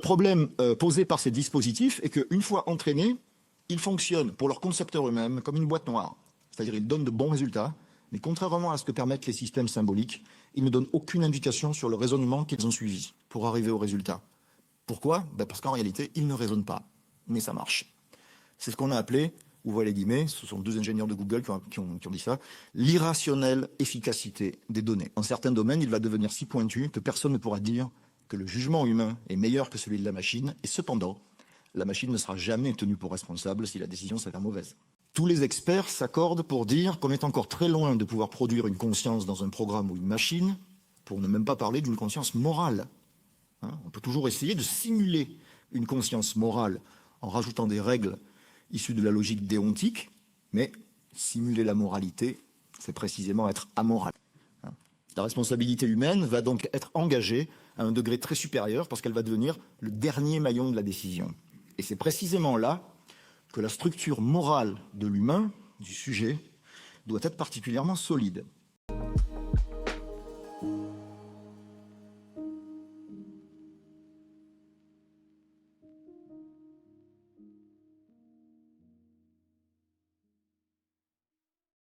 problème posé par ces dispositifs est qu'une fois entraînés, ils fonctionnent pour leurs concepteurs eux-mêmes comme une boîte noire. C'est-à-dire ils donnent de bons résultats, mais contrairement à ce que permettent les systèmes symboliques, ils ne donnent aucune indication sur le raisonnement qu'ils ont suivi pour arriver au résultat. Pourquoi? Parce qu'en réalité, ils ne raisonnent pas, mais ça marche. C'est ce qu'on a appelé, ouvrez les guillemets, ce sont 2 ingénieurs de Google qui ont dit ça, l'irrationnelle efficacité des données. En certains domaines, il va devenir si pointu que personne ne pourra dire que le jugement humain est meilleur que celui de la machine, et cependant, la machine ne sera jamais tenue pour responsable si la décision s'avère mauvaise. Tous les experts s'accordent pour dire qu'on est encore très loin de pouvoir produire une conscience dans un programme ou une machine, pour ne même pas parler d'une conscience morale. On peut toujours essayer de simuler une conscience morale en rajoutant des règles issues de la logique déontique, mais simuler la moralité, c'est précisément être amoral. La responsabilité humaine va donc être engagée à un degré très supérieur parce qu'elle va devenir le dernier maillon de la décision. Et c'est précisément là que la structure morale de l'humain, du sujet, doit être particulièrement solide.